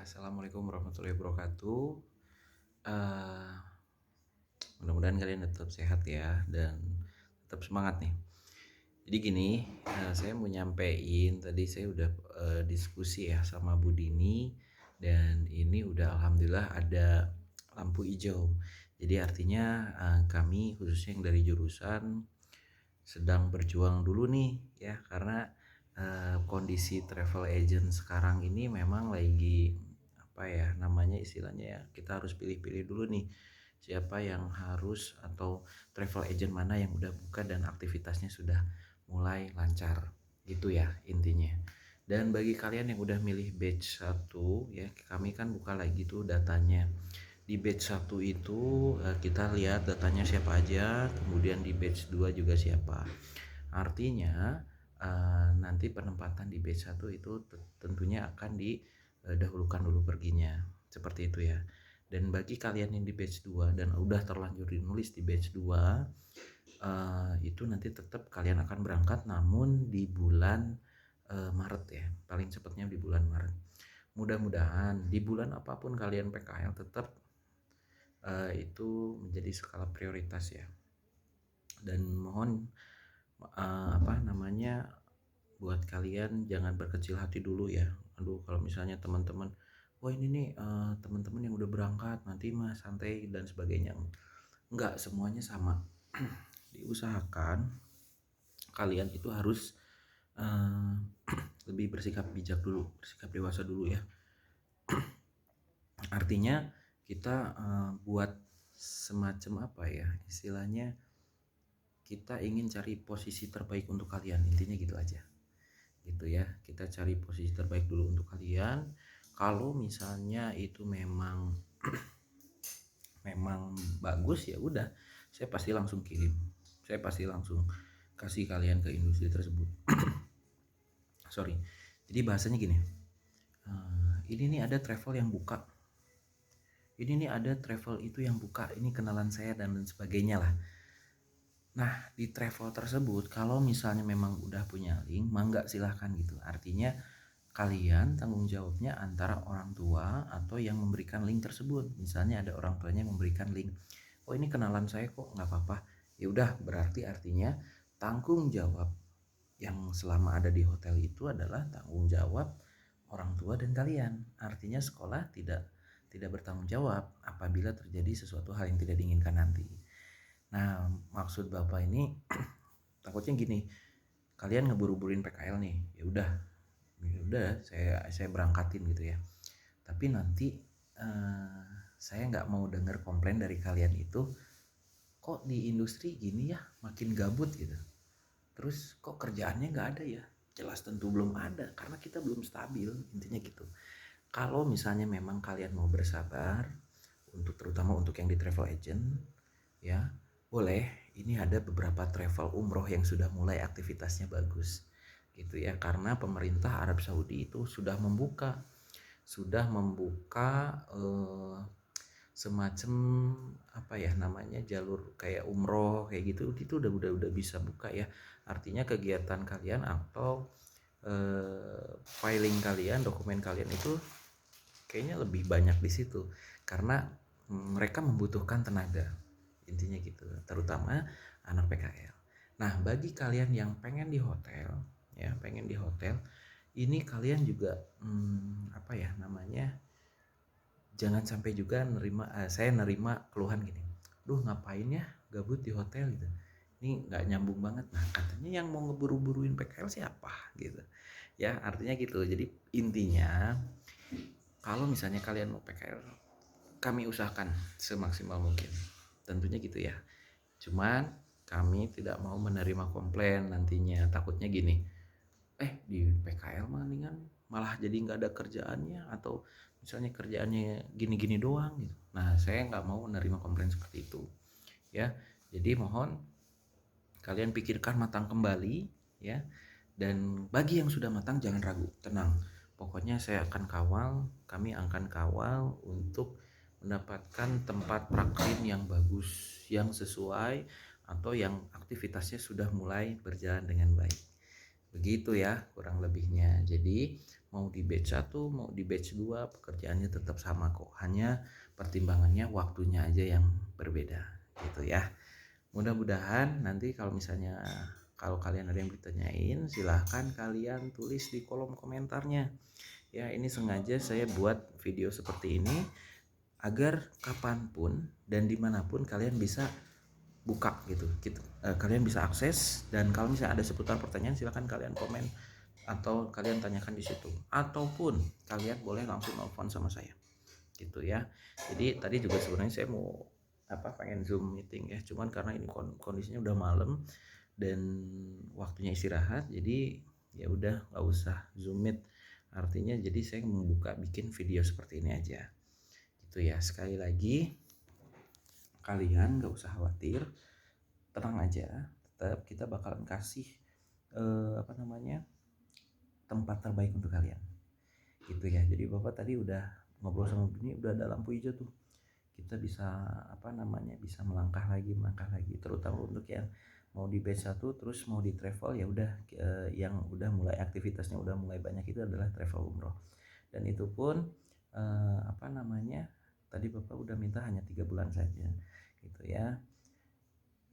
Assalamualaikum warahmatullahi wabarakatuh. Eee, Mudah-mudahan kalian tetap sehat ya dan tetap semangat nih. Jadi gini, saya mau nyampein tadi saya udah, diskusi ya sama Bu Dini dan ini udah alhamdulillah ada lampu hijau. Jadi artinya, kami khususnya yang dari jurusan sedang berjuang dulu nih ya karena, kondisi travel agent sekarang ini memang lagi apa ya namanya istilahnya ya, kita harus pilih-pilih dulu nih siapa yang harus atau travel agent mana yang udah buka dan aktivitasnya sudah mulai lancar gitu ya intinya. Dan bagi kalian yang udah milih batch 1 ya, kami kan buka lagi tuh datanya. Di batch 1 itu kita lihat datanya siapa aja, kemudian di batch 2 juga siapa. Artinya nanti penempatan di batch 1 itu tentunya akan didahulukan dulu perginya. Seperti itu ya. Dan bagi kalian yang di batch 2 dan udah terlanjur dinulis di batch 2, itu nanti tetap kalian akan berangkat namun di bulan Maret ya. Paling cepatnya di bulan Maret. Mudah-mudahan di bulan apapun kalian PKL tetap itu menjadi skala prioritas ya. Dan mohon apa namanya buat kalian jangan berkecil hati dulu ya. Aduh kalau misalnya teman-teman, wah ini nih teman-teman yang udah berangkat nanti mah santai dan sebagainya. Enggak semuanya sama. Diusahakan kalian itu harus uh, lebih bersikap bijak dulu, bersikap dewasa dulu ya. Artinya kita buat semacam apa ya istilahnya, kita ingin cari posisi terbaik untuk kalian, intinya gitu aja gitu ya. Kita cari posisi terbaik dulu untuk kalian. Kalau misalnya itu memang bagus ya udah, saya pasti langsung kirim, saya pasti langsung kasih kalian ke industri tersebut. Sorry, jadi bahasanya gini, ini nih ada travel yang buka, ini nih ada travel itu yang buka, ini kenalan saya dan lain sebagainya lah. Nah di travel tersebut kalau misalnya memang udah punya link, mangga silahkan gitu. Artinya kalian tanggung jawabnya antara orang tua atau yang memberikan link tersebut. Misalnya ada orang tuanya yang memberikan link, oh ini kenalan saya kok, nggak apa-apa. Ya udah berarti artinya tanggung jawab yang selama ada di hotel itu adalah tanggung jawab orang tua dan kalian. Artinya sekolah tidak bertanggung jawab apabila terjadi sesuatu hal yang tidak diinginkan nanti. Nah, maksud Bapak ini takutnya gini, kalian ngeburu-buruin PKL nih. Ya udah saya berangkatin gitu ya. Tapi nanti saya nggak mau dengar komplain dari kalian itu, kok di industri gini ya, makin gabut gitu. Terus kok kerjaannya nggak ada ya? Jelas tentu belum ada karena kita belum stabil, intinya gitu. Kalau misalnya memang kalian mau bersabar untuk terutama untuk yang di travel agent ya, boleh, ini ada beberapa travel umroh yang sudah mulai aktivitasnya bagus gitu ya, karena pemerintah Arab Saudi itu sudah membuka semacam apa ya namanya jalur kayak umroh kayak gitu, itu udah bisa buka ya. Artinya kegiatan kalian atau filing kalian, dokumen kalian itu kayaknya lebih banyak di situ karena mereka membutuhkan tenaga, intinya gitu, terutama anak PKL. Nah bagi kalian yang pengen di hotel ya, pengen di hotel ini kalian juga apa ya namanya, jangan sampai juga saya nerima keluhan gini, duh ngapain ya gabut di hotel gitu, ini nggak nyambung banget. Nah katanya yang mau ngeburu-buruin PKL siapa gitu ya, artinya gitu. Jadi intinya kalau misalnya kalian mau PKL, kami usahakan semaksimal mungkin, tentunya gitu ya. Cuman kami tidak mau menerima komplain nantinya, takutnya gini, di PKL mendingan malah jadi nggak ada kerjaannya atau misalnya kerjaannya gini-gini doang gitu. Nah saya nggak mau menerima komplain seperti itu ya. Jadi mohon kalian pikirkan matang kembali ya. Dan bagi yang sudah matang jangan ragu, tenang. Pokoknya saya akan kawal, kami akan kawal untuk mendapatkan tempat praklim yang bagus, yang sesuai atau yang aktivitasnya sudah mulai berjalan dengan baik. Begitu ya kurang lebihnya. Jadi mau di batch 1 mau di batch 2 pekerjaannya tetap sama kok. Hanya pertimbangannya waktunya aja yang berbeda gitu ya. Mudah-mudahan nanti kalau kalian ada yang ditanyain silahkan kalian tulis di kolom komentarnya. Ya ini sengaja saya buat video seperti ini agar kapanpun dan dimanapun kalian bisa buka gitu. Kalian bisa akses, dan kalau misalnya ada seputar pertanyaan silahkan kalian komen atau kalian tanyakan di situ, ataupun kalian boleh langsung nelfon sama saya gitu ya. Jadi tadi juga sebenarnya saya mau pengen zoom meeting ya, cuman karena ini kondisinya udah malam dan waktunya istirahat, jadi ya udah nggak usah zoom meet, artinya jadi saya membuka bikin video seperti ini aja gitu ya. Sekali lagi kalian nggak usah khawatir, tenang aja, tetap kita bakalan kasih tempat terbaik untuk kalian gitu ya. Jadi bapak tadi udah ngobrol sama Bini, udah ada lampu hijau tuh, kita bisa bisa melangkah lagi, terutama untuk yang mau di batch 1 terus mau di travel, ya udah yang udah mulai aktivitasnya udah mulai banyak itu adalah travel umroh, dan itu pun tadi bapak udah minta hanya 3 bulan saja gitu ya.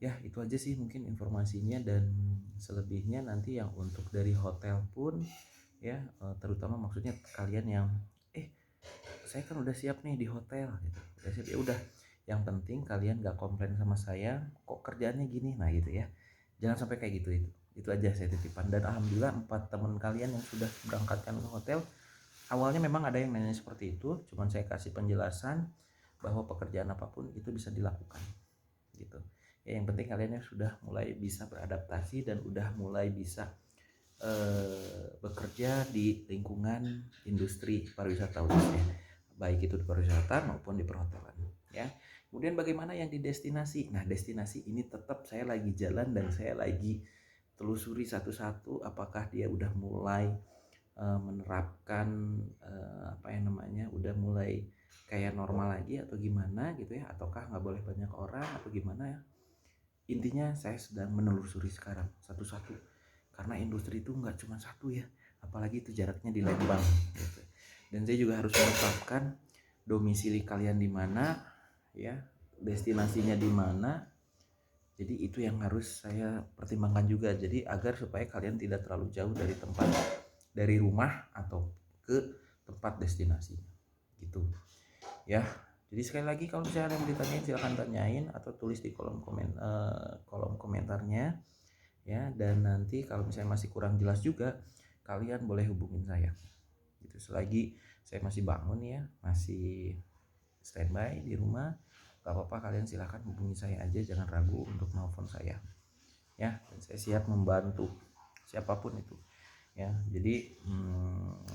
Ya itu aja sih mungkin informasinya, dan selebihnya nanti yang untuk dari hotel pun ya, terutama maksudnya kalian yang saya kan udah siap nih di hotel gitu, udah siap, ya udah yang penting kalian gak komplain sama saya kok kerjaannya gini, nah gitu ya, jangan sampai kayak gitu. Itu aja saya titipan, dan alhamdulillah 4 teman kalian yang sudah berangkatkan ke hotel awalnya memang ada yang nanya seperti itu, cuman saya kasih penjelasan bahwa pekerjaan apapun itu bisa dilakukan gitu ya. Yang penting kalian sudah mulai bisa beradaptasi dan udah mulai bisa bekerja di lingkungan industri pariwisata khususnya, baik itu di pariwisata maupun di perhotelan ya. Kemudian bagaimana yang di destinasi? Nah destinasi ini tetap saya lagi jalan dan saya lagi telusuri satu-satu apakah dia udah mulai menerapkan udah mulai kayak normal lagi atau gimana gitu ya, ataukah nggak boleh banyak orang atau gimana ya. Intinya saya sedang menelusuri sekarang satu-satu, karena industri itu nggak cuma satu ya, apalagi itu jaraknya di Lembang gitu. Dan saya juga harus menetapkan domisili kalian di mana ya, destinasinya di mana. Jadi itu yang harus saya pertimbangkan juga, jadi agar supaya kalian tidak terlalu jauh dari rumah atau ke tempat destinasinya gitu ya. Jadi sekali lagi kalau misalnya ada yang ditanyain silahkan tanyain atau tulis di kolom komentarnya ya. Dan nanti kalau misalnya masih kurang jelas juga kalian boleh hubungin saya gitu. Selagi saya masih bangun ya, masih standby di rumah, gak apa-apa, kalian silahkan hubungi saya aja, jangan ragu untuk nelfon saya ya. Dan saya siap membantu siapapun itu ya. Jadi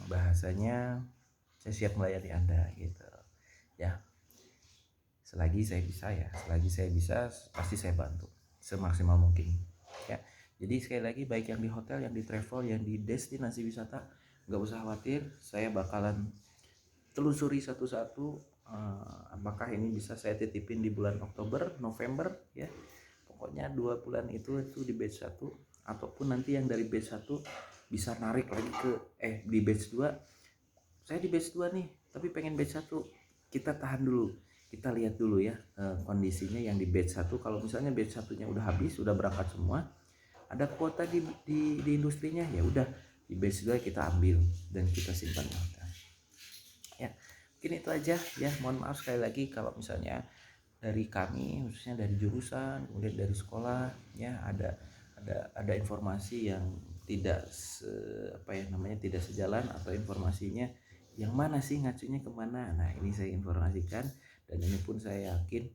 bahasanya saya siap melayani Anda gitu ya. Selagi saya bisa pasti saya bantu semaksimal mungkin ya. Jadi sekali lagi baik yang di hotel, yang di travel, yang di destinasi wisata, nggak usah khawatir, saya bakalan telusuri satu-satu apakah ini bisa saya titipin di bulan Oktober, November ya. Pokoknya 2 bulan itu di batch 1, ataupun nanti yang dari batch 1 bisa narik lagi ke di batch 2. Saya di batch 2 nih tapi pengen batch 1, kita tahan dulu, kita lihat dulu ya kondisinya yang di batch 1. Kalau misalnya batch 1-nya udah habis, udah berangkat semua, ada kuota di industrinya, ya udah di batch 2 kita ambil dan kita simpan di hotel ya. Mungkin itu aja ya. Mohon maaf sekali lagi kalau misalnya dari kami, khususnya dari jurusan, kemudian dari sekolah ya, ada informasi yang tidak tidak sejalan, atau informasinya yang mana sih ngacunya kemana. Nah ini saya informasikan, dan ini pun saya yakin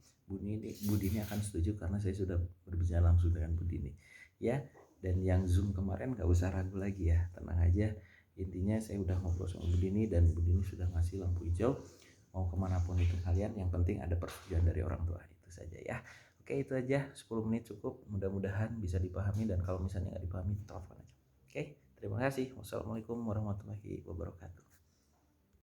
Bu Dini akan setuju karena saya sudah berbicara langsung dengan Bu Dini ya. Dan yang Zoom kemarin gak usah ragu lagi ya, tenang aja. Intinya saya udah ngobrol sama Bu Dini dan Bu Dini sudah ngasih lampu hijau mau kemanapun itu kalian, yang penting ada persetujuan dari orang tua, itu saja ya. Oke itu aja, 10 menit cukup, mudah-mudahan bisa dipahami, dan kalau misalnya nggak dipahami telepon aja. Oke, terima kasih. Wassalamualaikum warahmatullahi wabarakatuh.